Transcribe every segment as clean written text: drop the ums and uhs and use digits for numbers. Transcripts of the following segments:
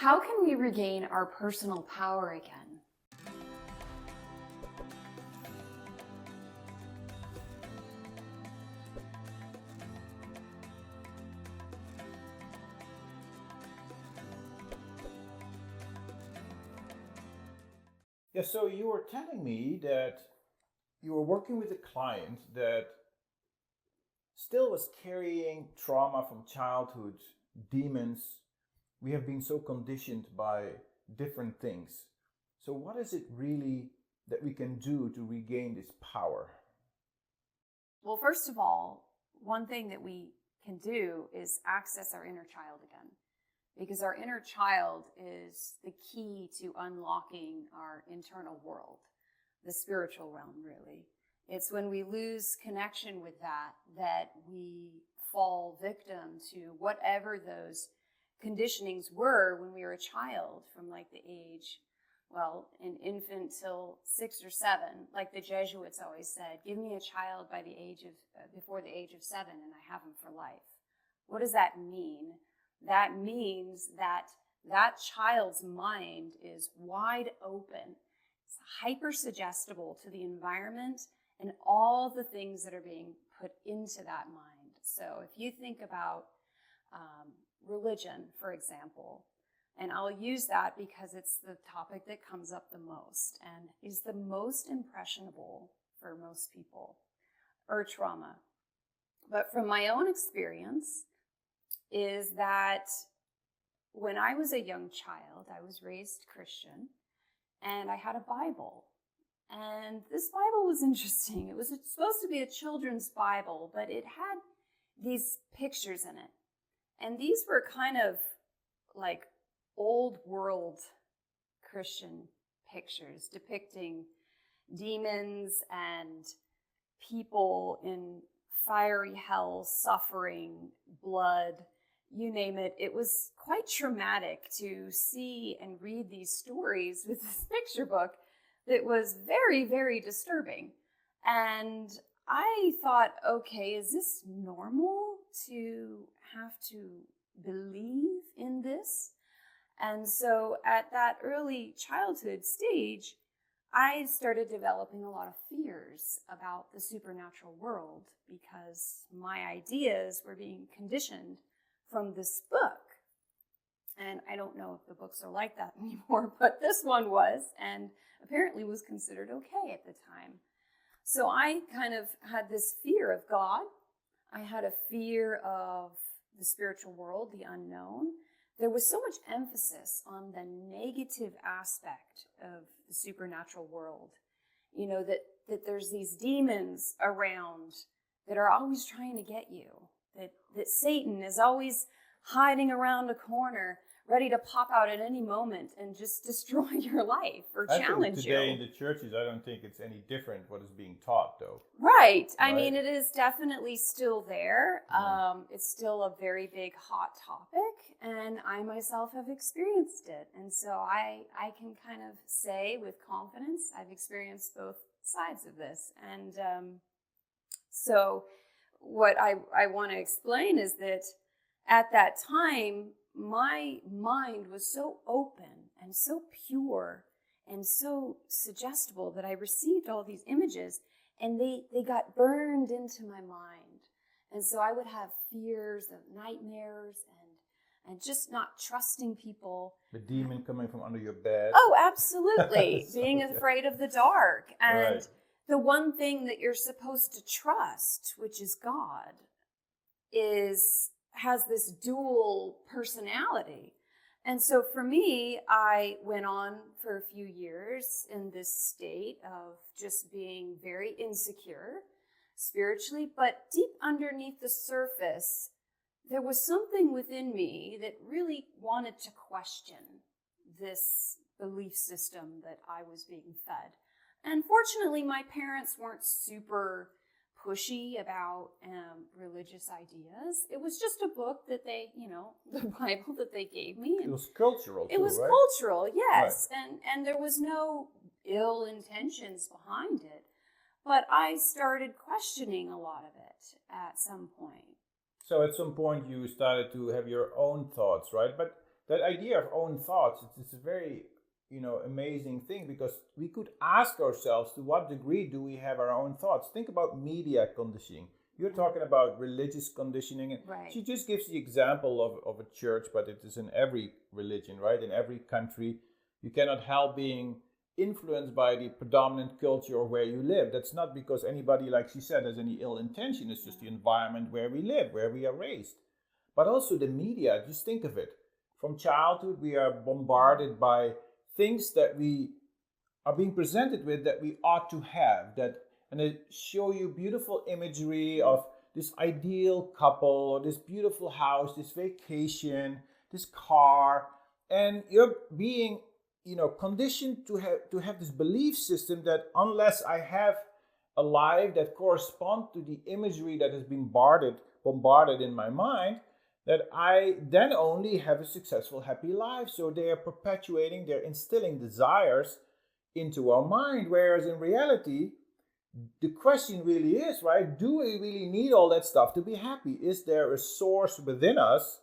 How can we regain our personal power again? Yeah, so you were telling me that you were working with a client that still was carrying trauma from childhood, demons. We have been so conditioned by different things. So what is it really that we can do to regain this power? Well, first of all, one thing that we can do is access our inner child again. Because our inner child is the key to unlocking our internal world, the spiritual realm, really. It's when we lose connection with that we fall victim to whatever those conditionings were when we were a child, from like the age, well, an infant till 6 or 7. Like the Jesuits always said, give me a child by the age of, before the age of 7 and I have him for life. What does that mean? That means that that child's mind is wide open. It's hyper suggestible to the environment and all the things that are being put into that mind. So if you think about religion, for example, and I'll use that because it's the topic that comes up the most and is the most impressionable for most people, or trauma. But from my own experience, is that when I was a young child, I was raised Christian, and I had a Bible. And this Bible was interesting. It was supposed to be a children's Bible, but it had these pictures in it. And these were kind of like old world Christian pictures depicting demons and people in fiery hell, suffering, blood, you name it. It was quite traumatic to see and read these stories with this picture book that was very, very disturbing. And I thought, okay, is this normal to have to believe in this? And so at that early childhood stage, I started developing a lot of fears about the supernatural world because my ideas were being conditioned from this book. And I don't know if the books are like that anymore, but this one was, and apparently was considered okay at the time. So I kind of had this fear of God. I had a fear of the spiritual world, the unknown. There was so much emphasis on the negative aspect of the supernatural world. You know, that there's these demons around that are always trying to get you. That Satan is always hiding around a corner, ready to pop out at any moment and just destroy your life or challenge you. Today in the churches, I don't think it's any different what is being taught, though. Right. I mean, it is definitely still there. It's still a very big hot topic, and I myself have experienced it. And so I can kind of say with confidence, I've experienced both sides of this. And so what I want to explain is that at that time, my mind was so open and so pure and so suggestible that I received all these images, and they got burned into my mind. And so I would have fears of nightmares and just not trusting people. The demon coming from under your bed. Oh, absolutely. Being afraid of the dark. And the one thing that you're supposed to trust, which is God, has this dual personality. And so for me, I went on for a few years in this state of just being very insecure spiritually, but deep underneath the surface, there was something within me that really wanted to question this belief system that I was being fed. And fortunately, my parents weren't super pushy about religious ideas. It was just a book that they, the Bible that they gave me. It was cultural too, It was right? cultural, yes. Right. And there was no ill intentions behind it. But I started questioning a lot of it at some point. So at some point you started to have your own thoughts, right? But that idea of own thoughts, it's a very, amazing thing, because we could ask ourselves, to what degree do we have our own thoughts? Think about media conditioning. You're talking about religious conditioning. And Right. she just gives the example of a church, but it is in every religion, right? In every country. You cannot help being influenced by the predominant culture of where you live. That's not because anybody, like she said, has any ill intention. It's just the environment where we live, where we are raised. But also the media, just think of it. From childhood, we are bombarded by things that we are being presented with that we ought to have, and they show you beautiful imagery of this ideal couple, or this beautiful house, this vacation, this car, and you're being, conditioned to have this belief system that unless I have a life that corresponds to the imagery that has been bombarded in my mind, that I then only have a successful, happy life. So they're instilling desires into our mind, whereas in reality, the question really is, right, do we really need all that stuff to be happy? Is there a source within us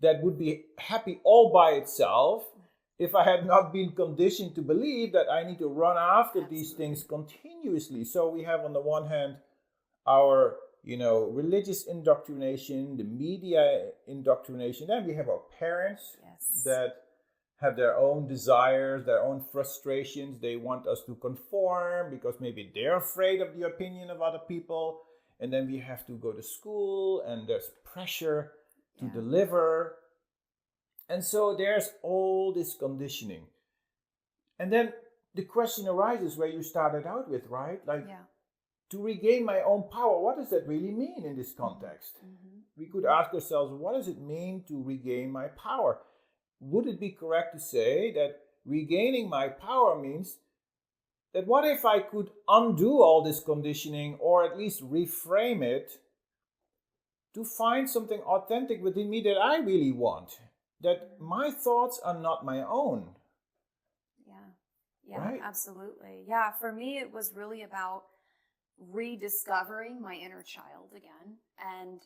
that would be happy all by itself, if I had not been conditioned to believe that I need to run after these things continuously? So we have, on the one hand, our religious indoctrination, the media indoctrination. Then we have our parents that have their own desires, their own frustrations. They want us to conform because maybe they're afraid of the opinion of other people. And then we have to go to school, and there's pressure to deliver. And so there's all this conditioning. And then the question arises where you started out with, right? To regain my own power, what does that really mean in this context? Mm-hmm. We could ask ourselves, what does it mean to regain my power? Would it be correct to say that regaining my power means that what if I could undo all this conditioning, or at least reframe it to find something authentic within me that I really want? That my thoughts are not my own. Yeah, right? Absolutely. Yeah, for me, it was really about rediscovering my inner child again, and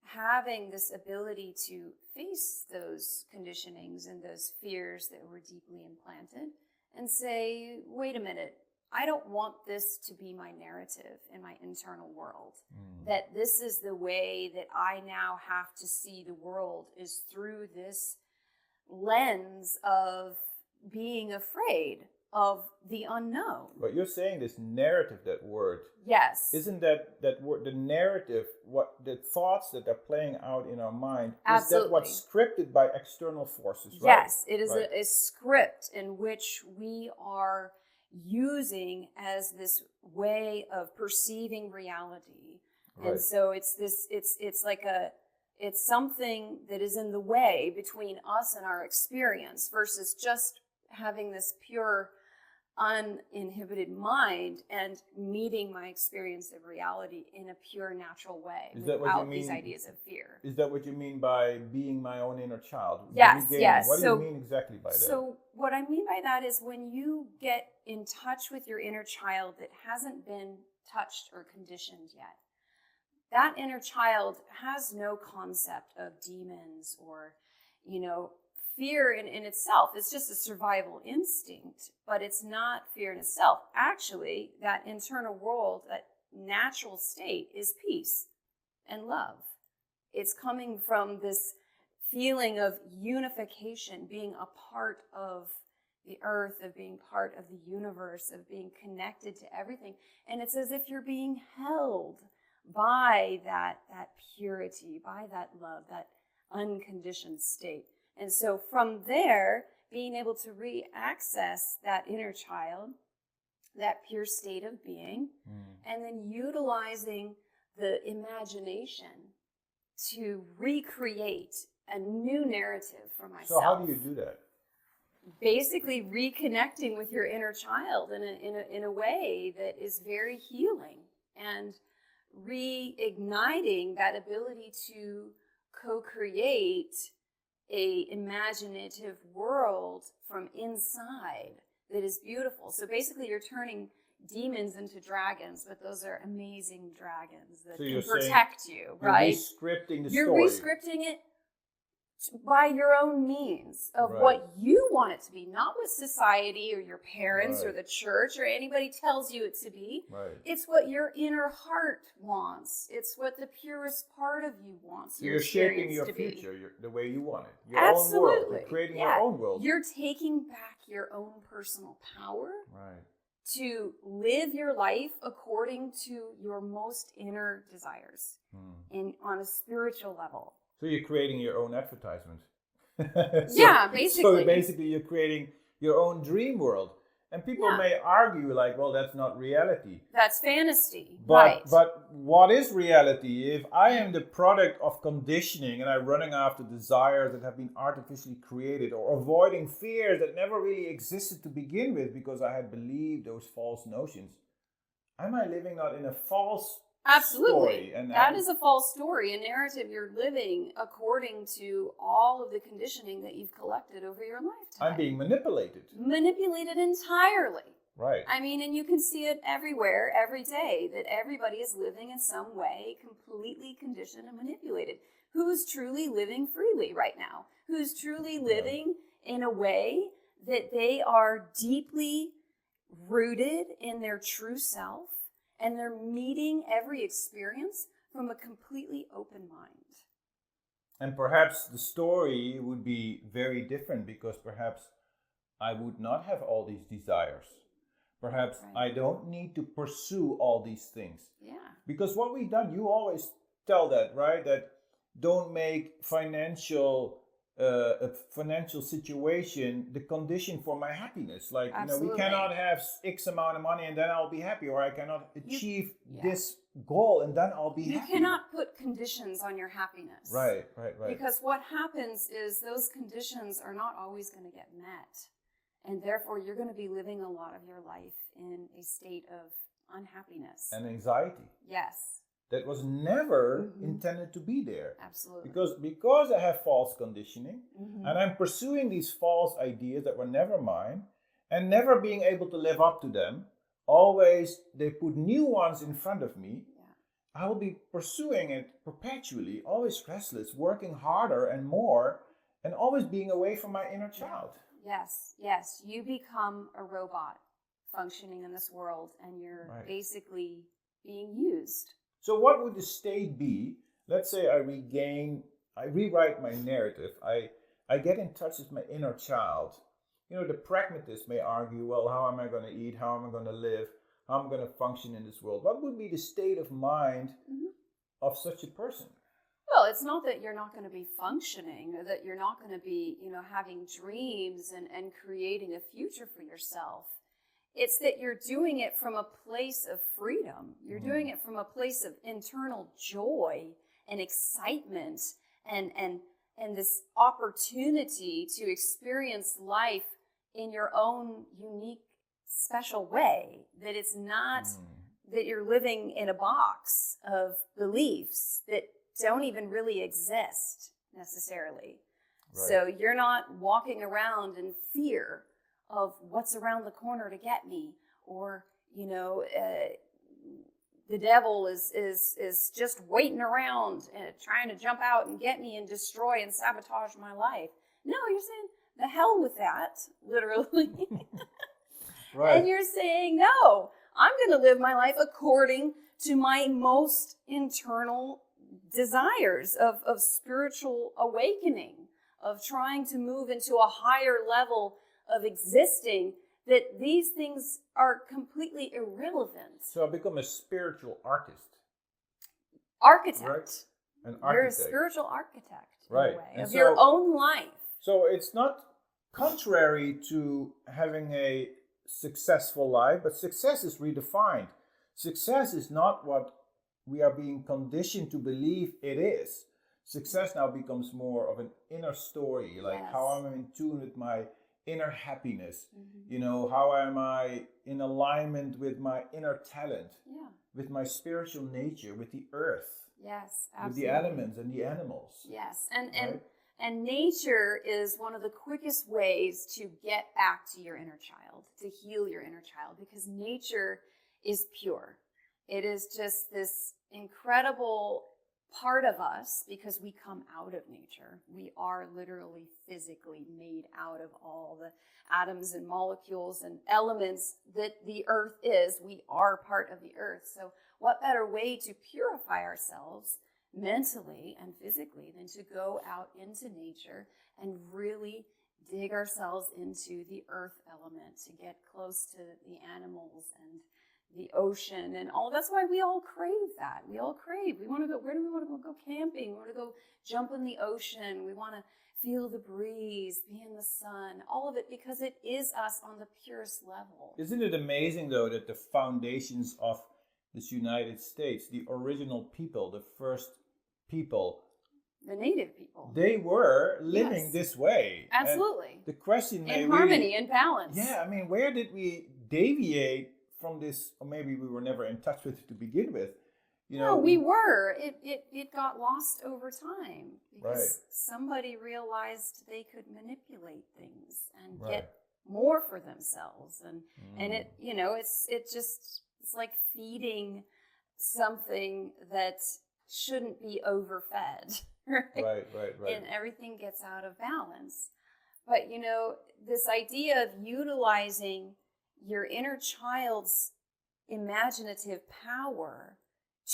having this ability to face those conditionings and those fears that were deeply implanted, and say, wait a minute, I don't want this to be my narrative in my internal world. That this is the way that I now have to see the world, is through this lens of being afraid of the unknown. But you're saying this narrative, that word. Yes. Isn't that word, the narrative, what the thoughts that are playing out in our mind? Absolutely. Is that what's scripted by external forces, right? Yes, it is a script in which we are using as this way of perceiving reality. Right. And so it's something that is in the way between us and our experience, versus just having this pure, uninhibited mind and meeting my experience of reality in a pure, natural way, without these ideas of fear. Is that what you mean by being my own inner child? Yes. What do you mean exactly by that? So what I mean by that is, when you get in touch with your inner child that hasn't been touched or conditioned yet, that inner child has no concept of demons or, fear in itself. It's just a survival instinct, but it's not fear in itself. Actually, that internal world, that natural state, is peace and love. It's coming from this feeling of unification, being a part of the earth, of being part of the universe, of being connected to everything. And it's as if you're being held by that purity, by that love, that unconditioned state. And so from there, being able to re-access that inner child, that pure state of being, and then utilizing the imagination to recreate a new narrative for myself. So how do you do that? Basically reconnecting with your inner child in a way that is very healing, and reigniting that ability to co-create a imaginative world from inside that is beautiful. So basically you're turning demons into dragons, but those are amazing dragons that can protect you, right? You're rescripting the story. You're rescripting it by your own means of what you want it to be, not what society or your parents or the church or anybody tells you it to be. Right. It's what your inner heart wants. It's what the purest part of you wants. So you're shaping your future the way you want it. Your Absolutely. own world. You're creating your own world. You're taking back your own personal power. Right. To live your life according to your most inner desires and on a spiritual level. So you're creating your own advertisement. Basically. So basically you're creating your own dream world. And people may argue like, well, that's not reality. That's fantasy. But what is reality? If I am the product of conditioning and I'm running after desires that have been artificially created or avoiding fears that never really existed to begin with because I had believed those false notions, am I living not in a false story? And that is a false story, a narrative you're living according to all of the conditioning that you've collected over your lifetime. I'm being manipulated. Manipulated entirely. Right. I mean, and you can see it everywhere, every day, that everybody is living in some way completely conditioned and manipulated. Who's truly living freely right now? Who's truly living in a way that they are deeply rooted in their true self? And they're meeting every experience from a completely open mind. And perhaps the story would be very different because perhaps I would not have all these desires. Perhaps I don't need to pursue all these things. Yeah. Because what we've done, you always tell that, right? That don't make a financial situation the condition for my happiness. Like, we cannot have X amount of money and then I'll be happy, or I cannot achieve this goal and then I'll be happy. You cannot put conditions on your happiness. Right. Because what happens is those conditions are not always going to get met. And therefore, you're going to be living a lot of your life in a state of unhappiness. And anxiety. Yes. That was never intended to be there. Absolutely. Because I have false conditioning and I'm pursuing these false ideas that were never mine and never being able to live up to them, always they put new ones in front of me. Yeah. I will be pursuing it perpetually, always restless, working harder and more, and always being away from my inner child. Yes. You become a robot functioning in this world and you're basically being used. So what would the state be? Let's say I rewrite my narrative. I get in touch with my inner child. The pragmatist may argue, well, how am I going to eat? How am I going to live? How am I going to function in this world? What would be the state of mind of such a person? Well, it's not that you're not going to be functioning or that you're not going to be, having dreams and creating a future for yourself. It's that you're doing it from a place of freedom. You're doing it from a place of internal joy and excitement and this opportunity to experience life in your own unique, special way. That it's not that you're living in a box of beliefs that don't even really exist necessarily. Right. So you're not walking around in fear of what's around the corner to get me, or the devil is just waiting around and trying to jump out and get me and destroy and sabotage my life. No, you're saying the hell with that, literally. Right. And you're saying, no, I'm going to live my life according to my most internal desires of spiritual awakening, of trying to move into a higher level of existing, that these things are completely irrelevant. So I become a spiritual artist. Architect. Right? An architect. You're a spiritual architect, right, in a way, of your own life. So it's not contrary to having a successful life, but success is redefined. Success is not what we are being conditioned to believe it is. Success now becomes more of an inner story, like how am I in tune with my inner happiness? How am I in alignment with my inner talent, with my spiritual nature, with the earth, absolutely. with the elements and the animals. Yes, and nature is one of the quickest ways to get back to your inner child, to heal your inner child, because nature is pure. It is just this incredible part of us, because we come out of nature. We are literally physically made out of all the atoms and molecules and elements that the earth is. We are part of the earth. So what better way to purify ourselves mentally and physically than to go out into nature and really dig ourselves into the earth element, to get close to the animals and the ocean and all. That's why we all crave that. We all crave. We want to go, where do we want to go? Go camping. We want to go jump in the ocean. We want to feel the breeze, be in the sun, all of it, because it is us on the purest level. Isn't it amazing, though, that the foundations of this United States, the original people, the first people, the native people, they were living this way. Absolutely. And the question may in harmony, in balance. Yeah, I mean, where did we deviate from this? Or maybe we were never in touch with it to begin with. No, we were. It got lost over time because somebody realized they could manipulate things and get more for themselves, and it, it's like feeding something that shouldn't be overfed, right? And everything gets out of balance. But this idea of utilizing your inner child's imaginative power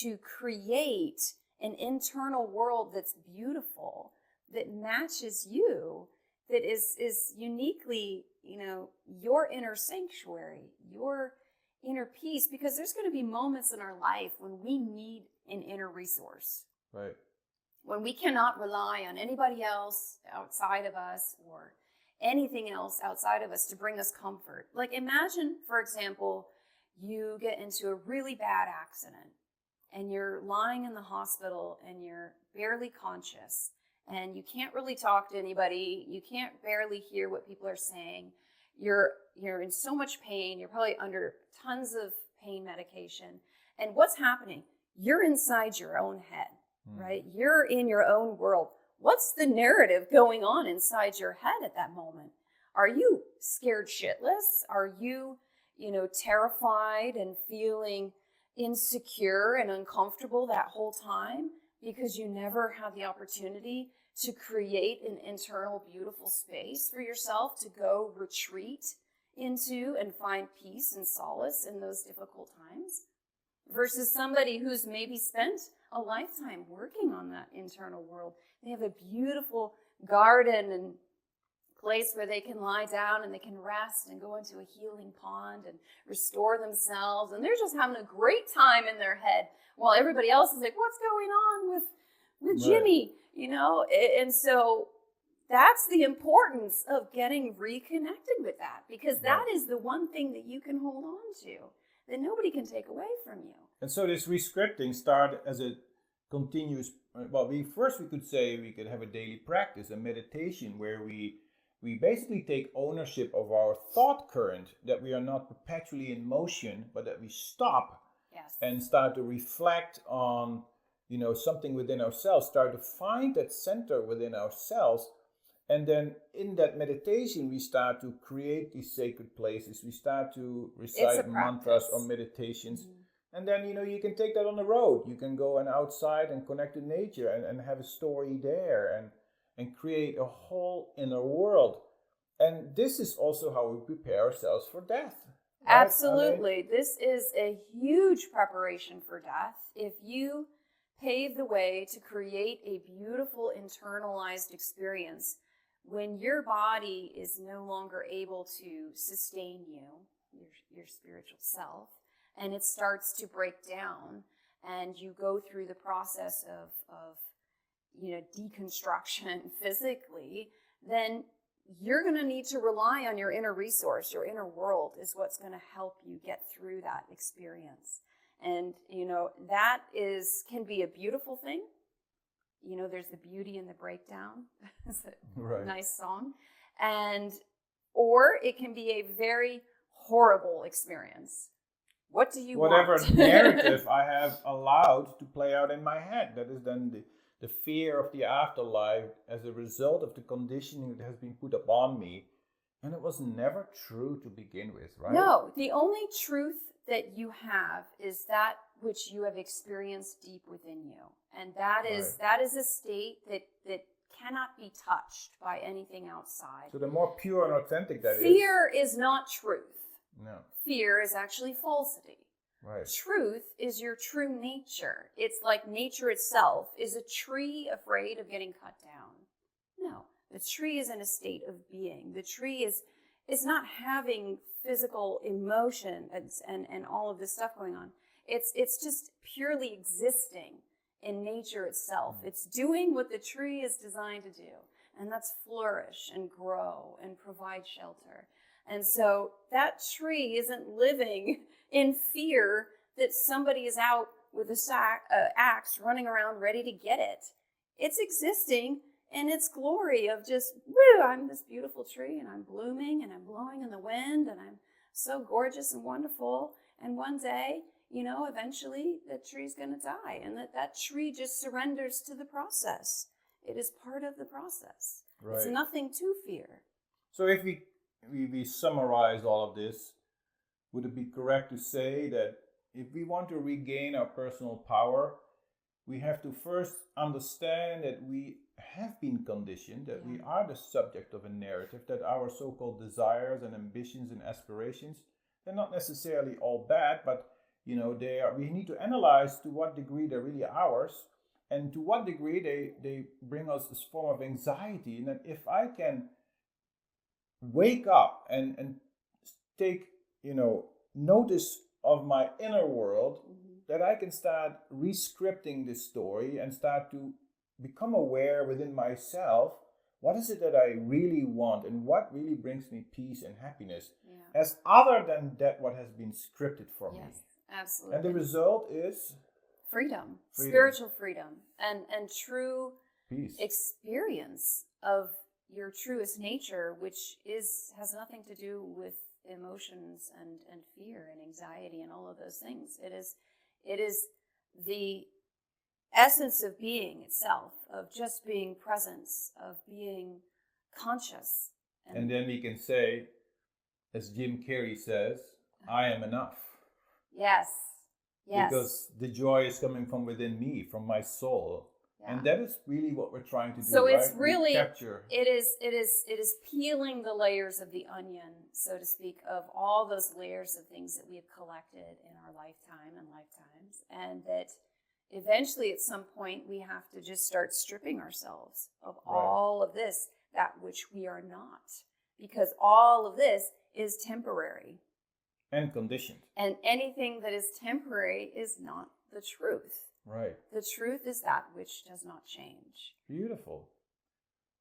to create an internal world that's beautiful, that matches you, that is uniquely, your inner sanctuary, your inner peace, because there's going to be moments in our life when we need an inner resource. Right. When we cannot rely on anybody else outside of us or anything else outside of us to bring us comfort. Like imagine, for example, you get into a really bad accident and you're lying in the hospital and you're barely conscious and you can't really talk to anybody. You can't barely hear what people are saying. You're in so much pain. You're probably under tons of pain medication. And what's happening? You're inside your own head, right? You're in your own world. What's the narrative going on inside your head at that moment? Are you scared shitless? Are you, terrified and feeling insecure and uncomfortable that whole time because you never had the opportunity to create an internal beautiful space for yourself to go retreat into and find peace and solace in those difficult times? Versus somebody who's maybe spent a lifetime working on that internal world. They have a beautiful garden and place where they can lie down and they can rest and go into a healing pond and restore themselves. And they're just having a great time in their head while everybody else is like, what's going on with Jimmy? And so that's the importance of getting reconnected with that, because that is the one thing that you can hold on to that nobody can take away from you. And so this rescripting started as a continuous, we could say we could have a daily practice, a meditation where we basically take ownership of our thought current, that we are not perpetually in motion, but that we stop and start to reflect on, something within ourselves, start to find that center within ourselves. And then in that meditation, we start to create these sacred places. We start to recite mantras or meditations. Mm-hmm. And then, you can take that on the road. You can go outside and connect to nature and have a story there and create a whole inner world. And this is also how we prepare ourselves for death. Right? Absolutely. This is a huge preparation for death. If you pave the way to create a beautiful internalized experience, when your body is no longer able to sustain you, your spiritual self, and it starts to break down, and you go through the process of deconstruction physically, then you're going to need to rely on your inner resource. Your inner world is what's going to help you get through that experience. And, that can be a beautiful thing. There's the beauty in the breakdown. It's a nice song. Or it can be a very horrible experience. What do you want? Whatever narrative I have allowed to play out in my head. That is then the fear of the afterlife as a result of the conditioning that has been put upon me. And it was never true to begin with, right? No, the only truth that you have is that which you have experienced deep within you. And that is a state that cannot be touched by anything outside. So the more pure and authentic that Fear is not truth. No. Fear is actually falsity. Right. Truth is your true nature. It's like nature itself. Is a tree afraid of getting cut down? No. The tree is in a state of being. The tree is not having physical emotion and all of this stuff going on. It's just purely existing in nature itself. It's doing what the tree is designed to do, and that's flourish and grow and provide shelter. And so that tree isn't living in fear that somebody is out with a axe running around ready to get it. It's existing in its glory of just, woo, I'm this beautiful tree and I'm blooming and I'm blowing in the wind and I'm so gorgeous and wonderful. And one day, eventually the tree's going to die, and that tree just surrenders to the process. It is part of the process. Right. It's nothing to fear. So if we summarize all of this, would it be correct to say that if we want to regain our personal power, we have to first understand that we have been conditioned, that we are the subject of a narrative, that our so-called desires and ambitions and aspirations, they're not necessarily all bad, but they are. We need to analyze to what degree they're really ours, and to what degree they bring us this form of anxiety. And that if I can wake up and take notice of my inner world, that I can start re-scripting this story and start to become aware within myself, what is it that I really want and what really brings me peace and happiness, as other than that what has been scripted for me. Absolutely. And the result is freedom. Spiritual freedom, and true peace, experience of your truest nature, which has nothing to do with emotions and fear and anxiety and all of those things. It is the essence of being itself, of just being presence, of being conscious. And then we can say, as Jim Carrey says, I am enough. Yes. Because the joy is coming from within me, from my soul. Yeah. And that is really what we're trying to do. So it's right? really capture. It is peeling the layers of the onion, so to speak, of all those layers of things that we have collected in our lifetime and lifetimes, and that eventually at some point we have to just start stripping ourselves of all of this, that which we are not, because all of this is temporary. And conditioned. And anything that is temporary is not the truth. Right. The truth is that which does not change. Beautiful.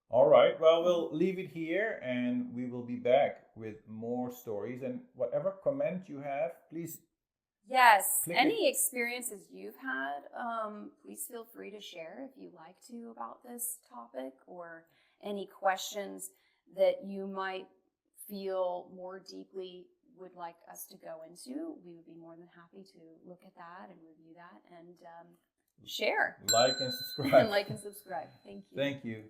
All right. Well, we'll leave it here and we will be back with more stories. And whatever comment you have, please. Yes. Any experiences you've had, please feel free to share if you'd like to about this topic, or any questions that you might feel more deeply would like us to go into. We would be more than happy to look at that and review that and share. Like and subscribe. And like and subscribe. Thank you. Thank you.